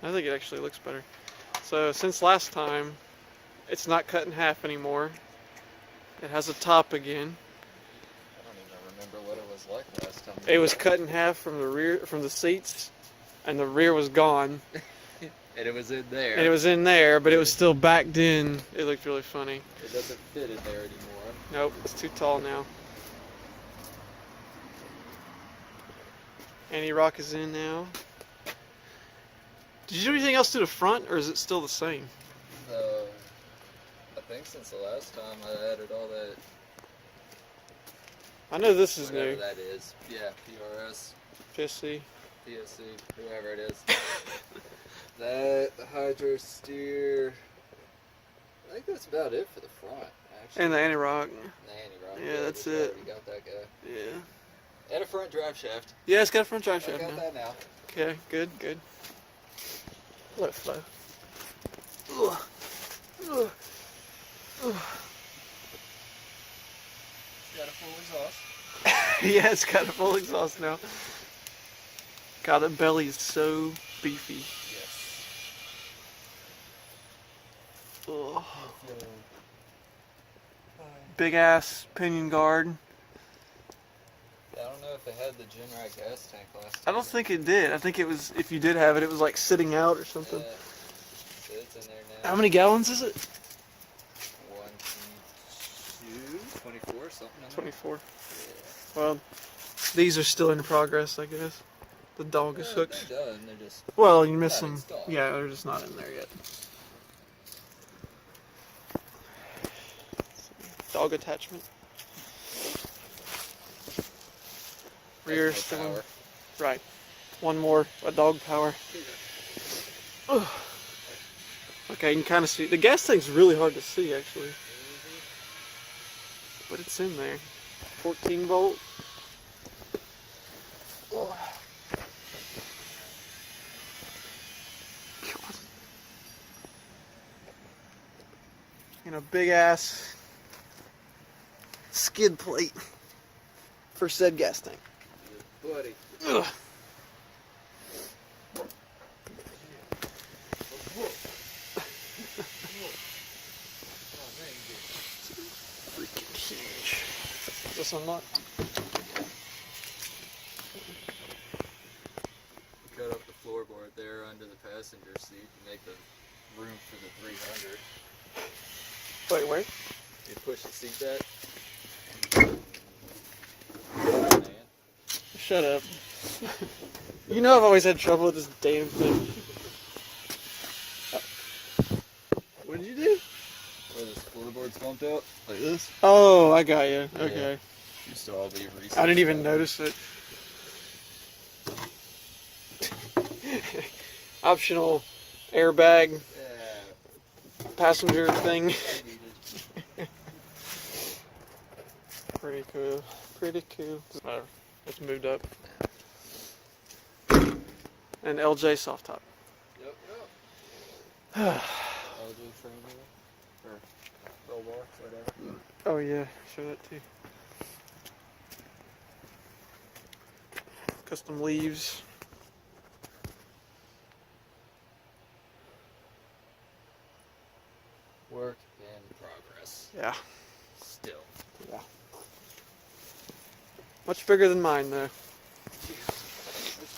I think it actually looks better. So since last time, it's not cut in half anymore. It has a top again. I don't even remember what it was like last time. It was cut in half from the rear, from the seats, and the rear was gone. And it was in there. And it was in there, but it was still backed in. It looked really funny. It doesn't fit in there anymore. Nope, it's too tall now. Anti-rock is in now. Did you do anything else to the front, or is it still the same? I think since the last time I added all that. I know this is Whatever new. that is. Yeah, PRS, PSC. PSC, whoever it is. That, the hydro steer. I think that's about it for the front, actually. And the anti-rock. The anti-rock. Yeah, that's it. Already got that guy. Yeah. And a front drive shaft. Yeah, it's got a front drive I shaft got now. that now. Okay, good, good. Let it flow. Ugh. Ugh. Ugh. Got a full exhaust. Yeah, it's got a full exhaust now. God, the belly is so beefy. Yes. Ugh. Big ass pinion guard. I don't know if it had the Generac gas tank last time. I don't think it did. I think it was, if you did have it, it was like sitting out or something. Yeah. So it's in there now. How many gallons is it? 1, 2, 24, something in there. 24. Yeah. Well, these are still in progress, I guess. The dog is hooked. They're done. They're just Well, you miss not them. installed. Yeah, they're just not in there yet. Dog attachment. Rear That's no still. power. Right. One more, a dog power. Ugh. Okay, you can kind of see. The gas tank's really hard to see, actually. But it's in there. 14 volt. Ugh. God. And a big ass skid plate for said gas tank. Buddy. Ugh. Freaking huge. This one not. Cut up the floorboard there under the passenger seat to make the room for the 300. Wait, where? You push the seat back. Man. Shut up. You know I've always had trouble with this damn thing. What did you do? Where this floorboard's bumped out like this. Oh, I got you. Okay. Used to all be recessed. I didn't even notice it. Optional airbag Yeah. passenger thing. I needed. Pretty cool. Pretty cool. Doesn't matter. It's moved up. And LJ soft top. Yep, yep. LG frame here. Or roll bar, whatever. Oh yeah, show that too. Custom leaves. Work in progress. Yeah, Still. yeah. Much bigger than mine though. It's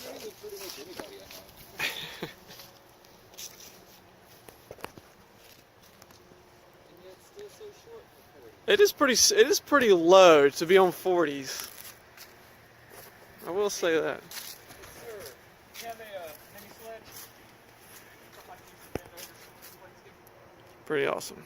bigger than pretty much anybody I know. And yet still so short for 40. It is pretty low to be on 40s. I will say that. Sir, you have a mini sled? Pretty awesome.